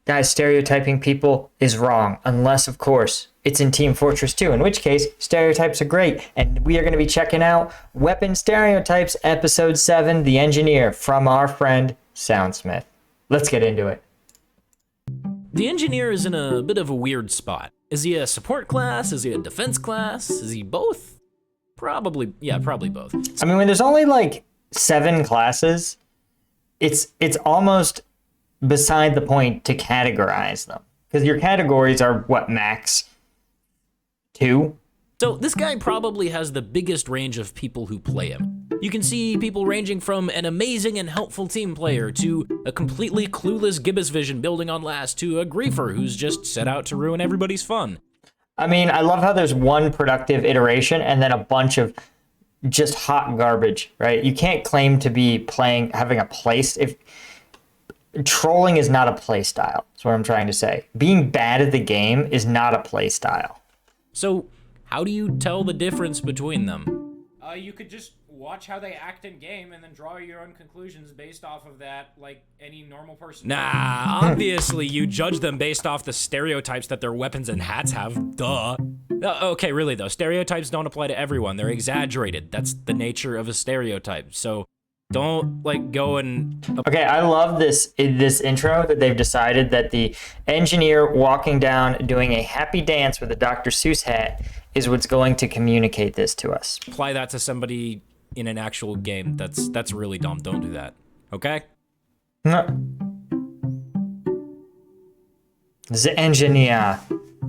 guys, stereotyping people is wrong, unless, of course, it's in Team Fortress 2, in which case, stereotypes are great. And we are going to be checking out Weapon Stereotypes, Episode 7, The Engineer, from our friend Soundsmith. Let's get into it. The Engineer is in a bit of a weird spot. Is he a support class? Is he a defense class? Is he both? Probably both. I mean, when there's only like 7 classes, it's almost beside the point to categorize them. Because your categories are, what, max 2? So this guy probably has the biggest range of people who play him. You can see people ranging from an amazing and helpful team player to a completely clueless gibbous vision building on last to a griefer who's just set out to ruin everybody's fun. I mean, I love how there's one productive iteration and then a bunch of just hot garbage, right? You can't claim to be having a place. If trolling is not a play style, that's what I'm trying to say. Being bad at the game is not a play style. So how do you tell the difference between them? You could just watch how they act in game and then draw your own conclusions based off of that, like any normal person. Nah, obviously you judge them based off the stereotypes that their weapons and hats have, duh. Okay, really though, stereotypes don't apply to everyone, they're exaggerated. That's the nature of a stereotype, so don't like go and... Okay, I love this intro that they've decided that the engineer walking down doing a happy dance with a Dr. Seuss hat is what's going to communicate this to us. Apply that to somebody in an actual game. That's really dumb. Don't do that. Okay? No. The engineer.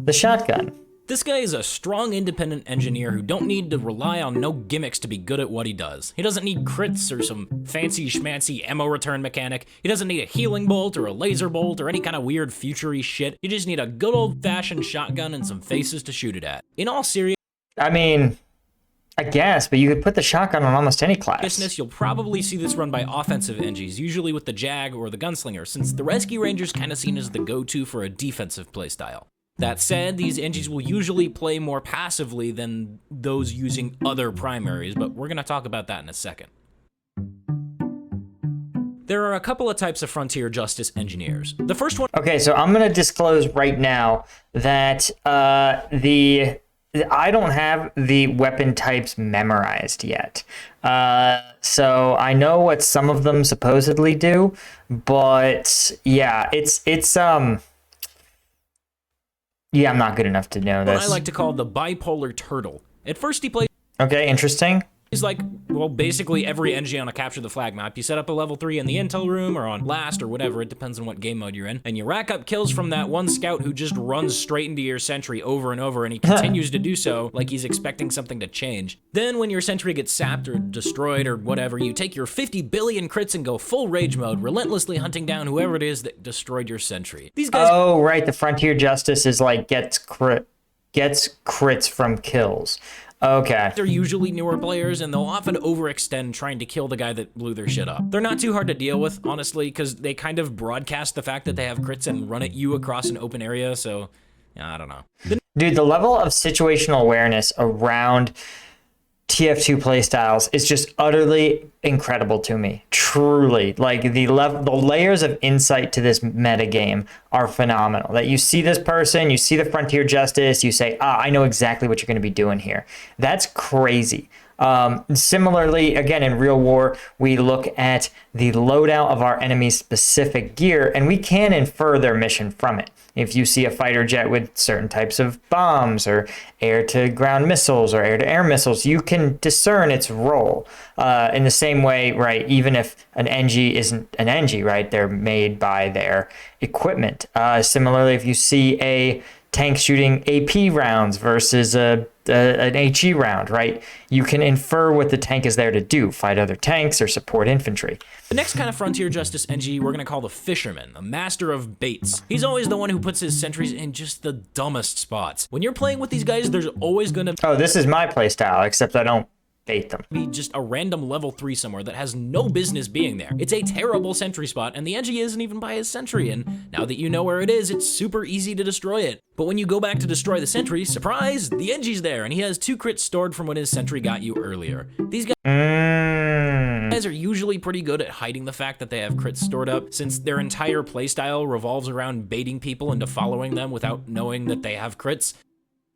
The shotgun. This guy is a strong, independent engineer who don't need to rely on no gimmicks to be good at what he does. He doesn't need crits or some fancy schmancy ammo return mechanic. He doesn't need a healing bolt or a laser bolt or any kind of weird future-y shit. You just need a good old-fashioned shotgun and some faces to shoot it at. In all seriousness, I mean, I guess, but you could put the shotgun on almost any class. You'll probably see this run by offensive Engies, usually with the Jag or the Gunslinger, since the Rescue Ranger's kind of seen as the go-to for a defensive playstyle. That said, these Engies will usually play more passively than those using other primaries, but we're going to talk about that in a second. There are a couple of types of Frontier Justice Engineers. The first one... Okay, so I'm going to disclose right now that I don't have the weapon types memorized yet. So I know what some of them supposedly do, but yeah, yeah, I'm not good enough to know this. I like to call the bipolar turtle. At first he plays... Okay, interesting. He's like, well, basically every NG on a Capture the Flag map. You set up a level 3 in the intel room or on last or whatever, it depends on what game mode you're in, and you rack up kills from that one scout who just runs straight into your sentry over and over, and he continues to do so like he's expecting something to change. Then when your sentry gets sapped or destroyed or whatever, you take your 50 billion crits and go full rage mode, relentlessly hunting down whoever it is that destroyed your sentry. These guys... Oh, right, the Frontier Justice is like gets crits from kills. Okay. They're usually newer players, and they'll often overextend trying to kill the guy that blew their shit up. They're not too hard to deal with, honestly, because they kind of broadcast the fact that they have crits and run at you across an open area, so, yeah, I don't know. Dude, the level of situational awareness around TF2 playstyles is just utterly incredible to me. Truly. Like, the layers of insight to this metagame are phenomenal. That you see this person, you see the Frontier Justice, you say, I know exactly what you're going to be doing here. That's crazy. Similarly, again, in Real War, we look at the loadout of our enemy's specific gear, and we can infer their mission from it. If you see a fighter jet with certain types of bombs or air-to-ground missiles or air-to-air missiles, you can discern its role. In the same way, right, even if an NG isn't an NG, right, they're made by their equipment. Similarly, if you see a tank shooting AP rounds versus an HE round, right? You can infer what the tank is there to do, fight other tanks or support infantry. The next kind of Frontier Justice NG we're gonna call the Fisherman, a master of baits. He's always the one who puts his sentries in just the dumbest spots. When you're playing with these guys, there's always gonna... Oh, this is my playstyle, except I don't bait them. Be just a random level 3 somewhere that has no business being there. It's a terrible sentry spot, and the NG isn't even by his sentry, and now that you know where it is, it's super easy to destroy it. But when you go back to destroy the sentry, surprise, the NG's there, and he has 2 crits stored from when his sentry got you earlier. These guys guys are usually pretty good at hiding the fact that they have crits stored up, since their entire playstyle revolves around baiting people into following them without knowing that they have crits.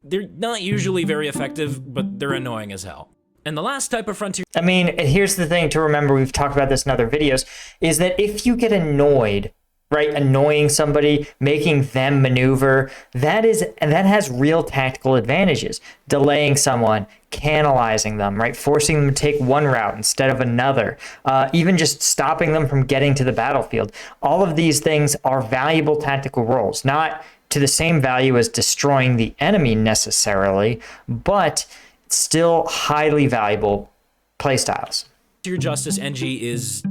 They're not usually very effective, but they're annoying as hell. And the last type of frontier... I mean, here's the thing to remember, we've talked about this in other videos, is that if you get annoyed, right, annoying somebody, making them maneuver, that has real tactical advantages. Delaying someone, canalizing them, right, forcing them to take one route instead of another, even just stopping them from getting to the battlefield. All of these things are valuable tactical roles, not to the same value as destroying the enemy necessarily, but still highly valuable playstyles. Your Justice NG is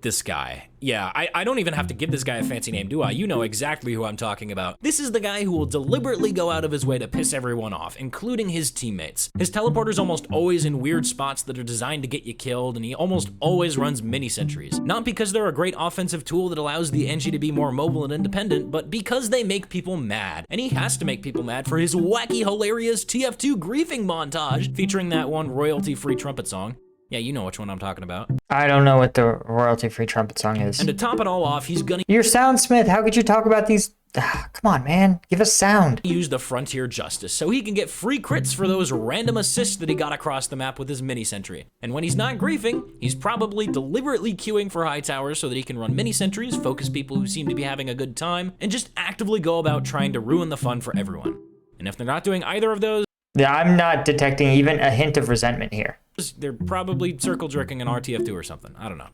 this guy. Yeah, I don't even have to give this guy a fancy name, do I? You know exactly who I'm talking about. This is the guy who will deliberately go out of his way to piss everyone off, including his teammates. His teleporter's almost always in weird spots that are designed to get you killed, and he almost always runs mini-sentries. Not because they're a great offensive tool that allows the NG to be more mobile and independent, but because they make people mad. And he has to make people mad for his wacky, hilarious TF2 griefing montage, featuring that one royalty-free trumpet song. Yeah, you know which one I'm talking about. I don't know what the royalty-free trumpet song is. And to top it all off, he's gonna... You're Soundsmith. How could you talk about these? Come on, man. Give us sound. Use the Frontier Justice so he can get free crits for those random assists that he got across the map with his mini-sentry. And when he's not griefing, he's probably deliberately queuing for high towers so that he can run mini-sentries, focus people who seem to be having a good time, and just actively go about trying to ruin the fun for everyone. And if they're not doing either of those... Yeah, I'm not detecting even a hint of resentment here. They're probably circle jerking an RTF2 or something. I don't know.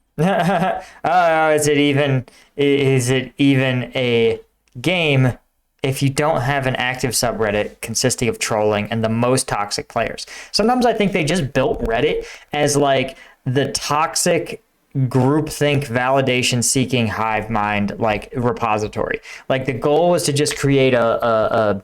Is it even a game if you don't have an active subreddit consisting of trolling and the most toxic players? Sometimes I think they just built Reddit as like the toxic groupthink validation seeking hive mind like repository. Like the goal was to just create a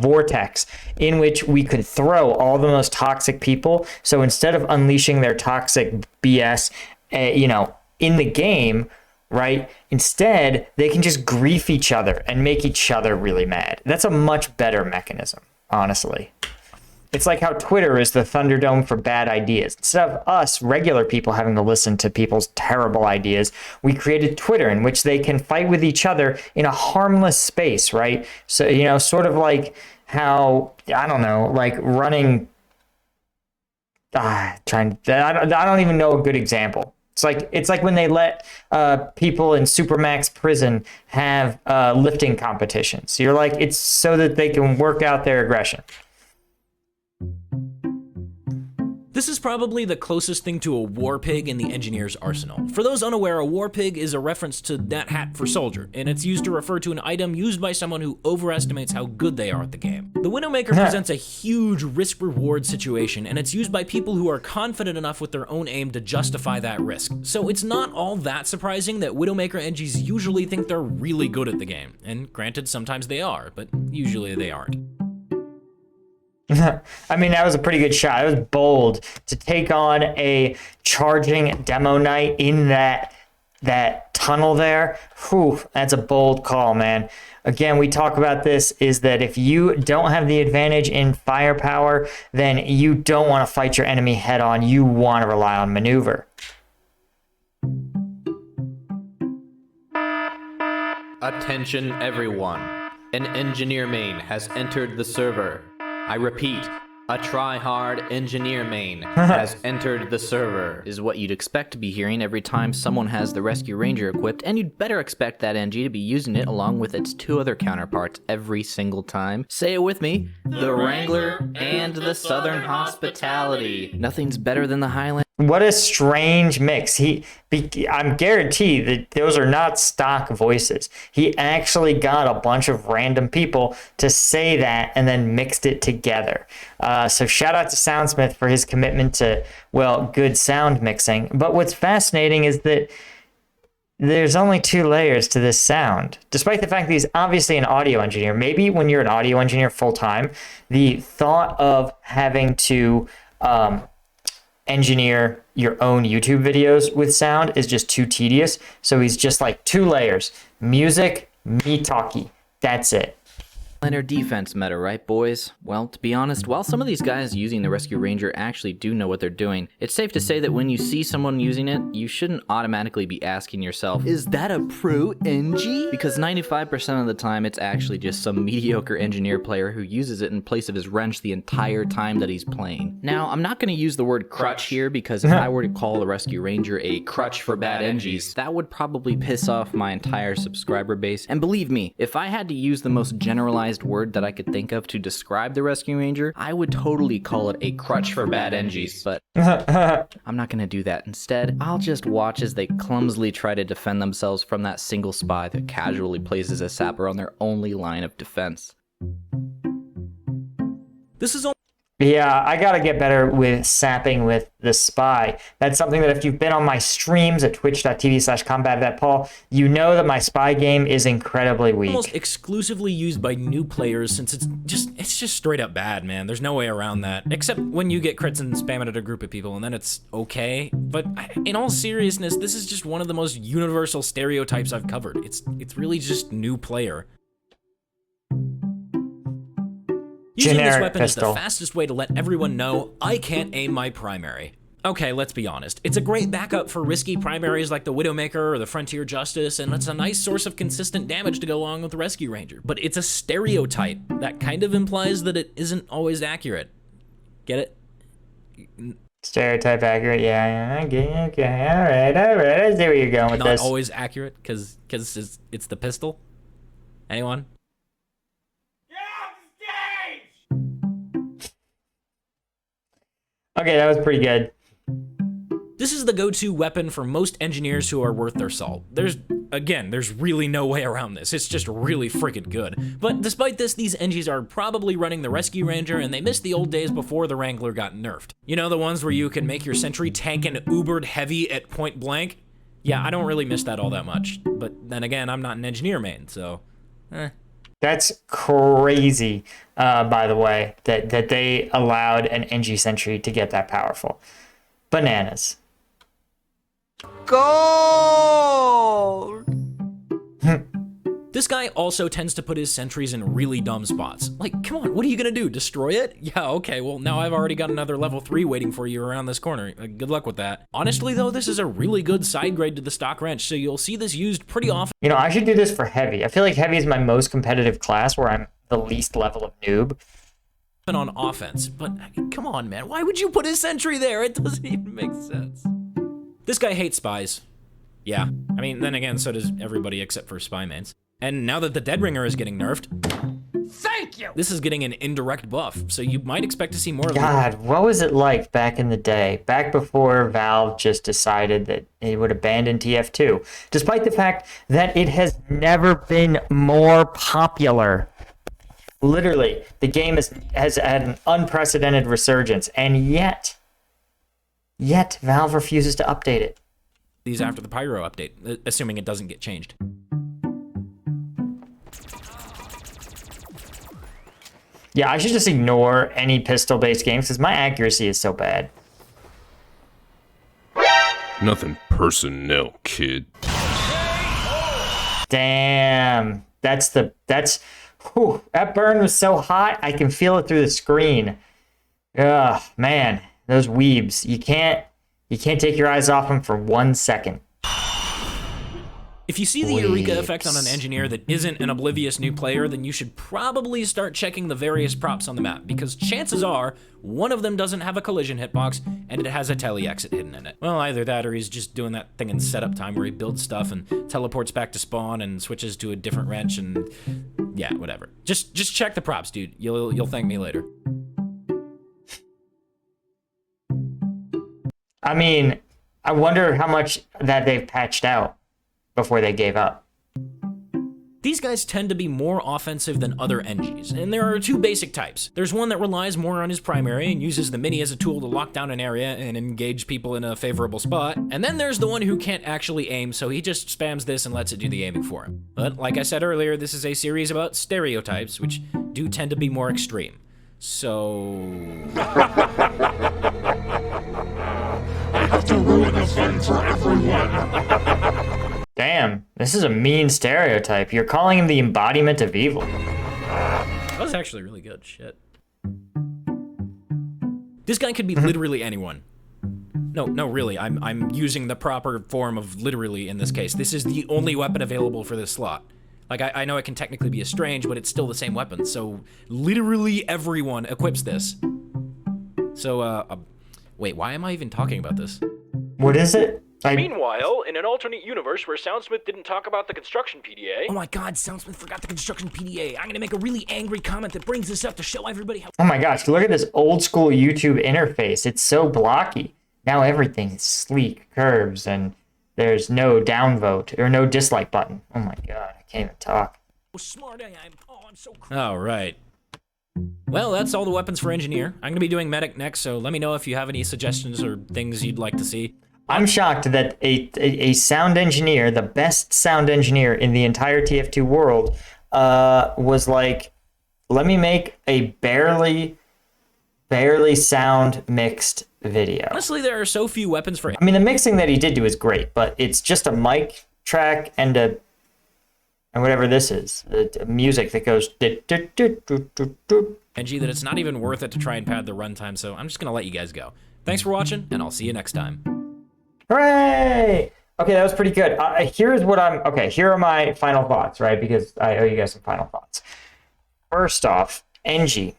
vortex in which we could throw all the most toxic people. So instead of unleashing their toxic BS, in the game, right? Instead, they can just grief each other and make each other really mad. That's a much better mechanism, honestly. It's like how Twitter is the Thunderdome for bad ideas. Instead of us, regular people, having to listen to people's terrible ideas, we created Twitter in which they can fight with each other in a harmless space, right? So, sort of like how, I don't know, like running... I don't even know a good example. It's like when they let people in Supermax prison have lifting competitions. You're like, it's so that they can work out their aggression. This is probably the closest thing to a war pig in the engineer's arsenal. For those unaware, a war pig is a reference to that hat for soldier, and it's used to refer to an item used by someone who overestimates how good they are at the game. The Widowmaker presents a huge risk-reward situation, and it's used by people who are confident enough with their own aim to justify that risk. So it's not all that surprising that Widowmaker NGs usually think they're really good at the game. And granted, sometimes they are, but usually they aren't. I mean, that was a pretty good shot. It was bold to take on a charging demo knight in that tunnel there. Whew, that's a bold call, man. Again, we talk about this, is that if you don't have the advantage in firepower, then you don't want to fight your enemy head on. You want to rely on maneuver. Attention everyone. An engineer main has entered the server. I repeat, a try-hard engineer main has entered the server. Is what you'd expect to be hearing every time someone has the Rescue Ranger equipped, and you'd better expect that NG to be using it along with its two other counterparts every single time. Say it with me. The Wrangler and the Southern Hospitality. Nothing's better than the Highland. What a strange mix. I'm guaranteed that those are not stock voices. He actually got a bunch of random people to say that and then mixed it together. So shout out to Soundsmith for his commitment to, good sound mixing. But what's fascinating is that there's only 2 layers to this sound. Despite the fact that he's obviously an audio engineer, maybe when you're an audio engineer full time, the thought of having to engineer your own YouTube videos with sound is just too tedious. So he's just like 2 layers, music, me talkie. That's it. Linear defense meta, right, boys? Well, to be honest, while some of these guys using the Rescue Ranger actually do know what they're doing, it's safe to say that when you see someone using it, you shouldn't automatically be asking yourself, is that a pro NG? Because 95% of the time, it's actually just some mediocre engineer player who uses it in place of his wrench the entire time that he's playing. Now, I'm not going to use the word crutch here, because if I were to call the Rescue Ranger a crutch for bad NGs, that would probably piss off my entire subscriber base. And believe me, if I had to use the most generalized word that I could think of to describe the Rescue Ranger, I would totally call it a crutch for bad NGs, but I'm not gonna do that. Instead, I'll just watch as they clumsily try to defend themselves from that single spy that casually places a sapper on their only line of defense. This is Yeah, I gotta get better with sapping with the spy. That's something that if you've been on my streams at twitch.tv/combatthatpaul, you know that my spy game is incredibly weak. almost exclusively used by new players since it's just straight up bad, man. There's no way around that. Except when you get crits and spam it at a group of people, and then it's okay. But in all seriousness, this is just one of the most universal stereotypes I've covered. It's really just new player. Using this Generic weapon pistol. is the fastest way to let everyone know I can't aim my primary. Okay, let's be honest. It's a great backup for risky primaries like the Widowmaker or the Frontier Justice, and it's a nice source of consistent damage to go along with the Rescue Ranger. But it's a stereotype that kind of implies that it isn't always accurate. Get it? Stereotype accurate, yeah, okay, all right, I see where you're going with Not this. always accurate because it's the pistol. Anyone? Okay, that was pretty good. This is the go-to weapon for most engineers who are worth their salt. There's really no way around this. It's just really freaking good. But despite this, these NGs are probably running the Rescue Ranger, and they missed the old days before the Wrangler got nerfed. You know, the ones where you can make your sentry tank an ubered heavy at point blank? Yeah, I don't really miss that all that much. But then again, I'm not an engineer main, so That's crazy, by the way, that they allowed an NG Sentry to get that powerful. Bananas. Gold! This guy also tends to put his sentries in really dumb spots. Like, come on, what are you gonna do, destroy it? Yeah, okay, well now I've already got another level 3 waiting for you around this corner. Good luck with that. Honestly though, this is a really good side grade to the stock wrench, so you'll see this used pretty often. You know, I should do this for heavy. I feel like heavy is my most competitive class where I'm the least level of noob. On offense, but I mean, come on, man. Why would you put his sentry there? It doesn't even make sense. This guy hates spies. Yeah, I mean, then again, so does everybody except for spy mains. And now that the Dead Ringer is getting nerfed, Thank you! this is getting an indirect buff, so you might expect to see more of God, what was it like back in the day? Back before Valve just decided that it would abandon TF2, despite the fact that it has never been more popular. Literally, the game has had an unprecedented resurgence, and yet Valve refuses to update it. these after the Pyro update, assuming it doesn't get changed. Yeah, I should just ignore any pistol-based games because my accuracy is so bad. Nothing personnel, kid. Damn, whew, that burn was so hot, I can feel it through the screen. Ugh, man, those weebs. You can't take your eyes off them for 1 second. If you see the Eureka effect on an Weeps. engineer that isn't an oblivious new player, then you should probably start checking the various props on the map, because chances are one of them doesn't have a collision hitbox and it has a tele exit hidden in it. Well, either that or he's just doing that thing in setup time where he builds stuff and teleports back to spawn and switches to a different wrench and yeah, whatever. Just check the props, dude. You'll thank me later. I mean, I wonder how much that they've patched out before they gave up. These guys tend to be more offensive than other NGs, and there are two basic types. There's one that relies more on his primary and uses the mini as a tool to lock down an area and engage people in a favorable spot, and then there's the one who can't actually aim, so he just spams this and lets it do the aiming for him. But like I said earlier, this is a series about stereotypes, which do tend to be more extreme. So... I have to ruin the fun for everyone. Damn, this is a mean stereotype. You're calling him the embodiment of evil. That was actually really good. Shit. This guy could be literally anyone. No, really. I'm using the proper form of literally in this case. This is the only weapon available for this slot. Like, I know it can technically be a strange, but it's still the same weapon. So, literally everyone equips this. So, wait, why am I even talking about this? What is it? Meanwhile, in an alternate universe where Soundsmith didn't talk about the construction PDA... Oh my god, Soundsmith forgot the construction PDA. I'm gonna make a really angry comment that brings this up to show everybody how... Oh my gosh, look at this old school YouTube interface. It's so blocky. Now everything is sleek, curves, and there's no downvote or no dislike button. Oh my god, I can't even talk. How smart I am. Oh, I'm so... All right. Well, that's all the weapons for Engineer. I'm gonna be doing Medic next, so let me know if you have any suggestions or things you'd like to see. I'm shocked that a sound engineer, the best sound engineer in the entire TF2 world, was like, let me make a barely sound mixed video. Honestly, there are so few weapons for... I mean, the mixing that he did do is great, but it's just a mic track and whatever this is, the music that goes... NG, that it's not even worth it to try and pad the runtime, so I'm just gonna let you guys go. Thanks for watching, and I'll see you next time. Hooray! Okay, that was pretty good. Here are my final thoughts, right? Because I owe you guys some final thoughts. First off, NGs.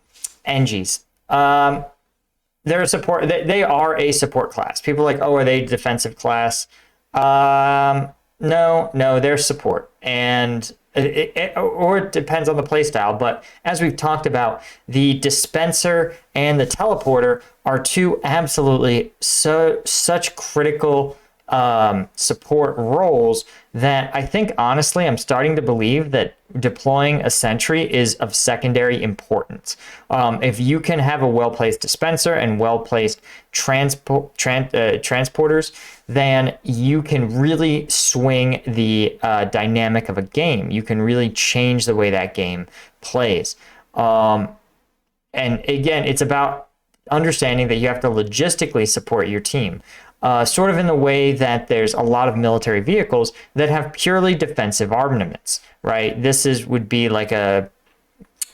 They're a support. They are a support class. People are like, oh, are they a defensive class? No, they're support, and it depends on the playstyle. But as we've talked about, the dispenser and the teleporter are two absolutely such critical support roles that I think, honestly, I'm starting to believe that deploying a sentry is of secondary importance. If you can have a well-placed dispenser and well-placed transporters, then you can really swing the dynamic of a game. You can really change the way that game plays. And again, it's about understanding that you have to logistically support your team. Sort of in the way that there's a lot of military vehicles that have purely defensive armaments, right? This would be like a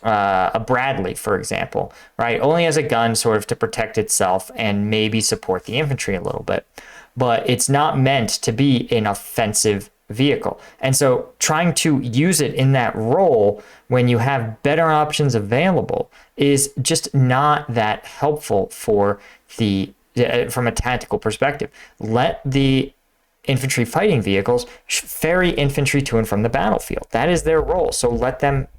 Bradley, for example, right? Only has a gun sort of to protect itself and maybe support the infantry a little bit, but it's not meant to be an offensive vehicle. And so trying to use it in that role when you have better options available is just not that helpful for from a tactical perspective. Let the infantry fighting vehicles ferry infantry to and from the battlefield. That is their role. So let them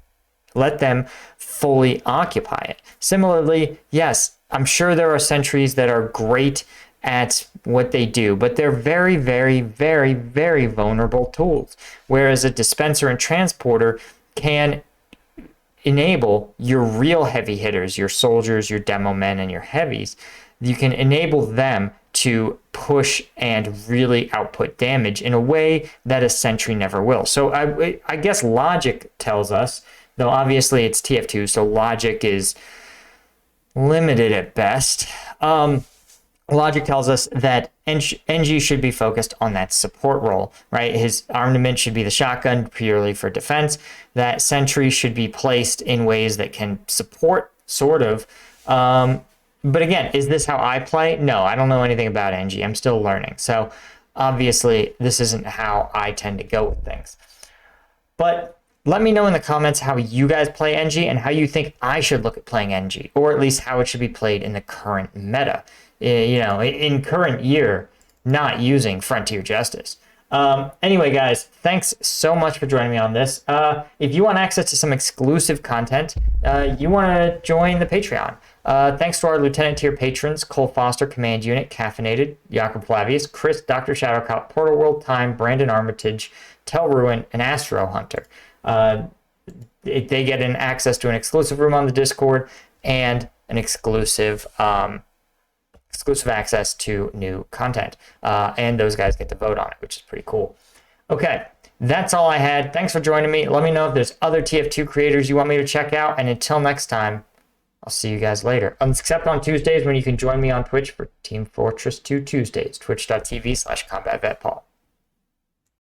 fully occupy it. Similarly, yes, I'm sure there are sentries that are great at what they do, but they're very, very, very, very vulnerable tools. Whereas a dispenser and transporter can enable your real heavy hitters, your soldiers, your demo men, and your heavies. You can enable them to push and really output damage in a way that a sentry never will. So I guess logic tells us, though obviously it's TF2, so logic is limited at best. Logic tells us that NG should be focused on that support role, right? His armament should be the shotgun purely for defense. That sentry should be placed in ways that can support, sort of. But again, is this how I play? No, I don't know anything about NG. I'm still learning. So obviously, this isn't how I tend to go with things. But let me know in the comments how you guys play NG and how you think I should look at playing NG, or at least how it should be played in the current meta. You know, in current year, not using Frontier Justice. Anyway, guys, thanks so much for joining me on this. If you want access to some exclusive content, you want to join the Patreon. Thanks to our Lieutenant tier patrons, Cole Foster, Command Unit, Caffeinated, Jakob Flavius, Chris, Dr. Shadowcop, Portal World Time, Brandon Armitage, Tel Ruin, and Astro Hunter. They get access to an exclusive room on the Discord and an exclusive access to new content. And those guys get to vote on it, which is pretty cool. Okay, that's all I had. Thanks for joining me. Let me know if there's other TF2 creators you want me to check out. And until next time, I'll see you guys later. Except on Tuesdays when you can join me on Twitch for Team Fortress 2 Tuesdays, twitch.tv/combatvetpaul.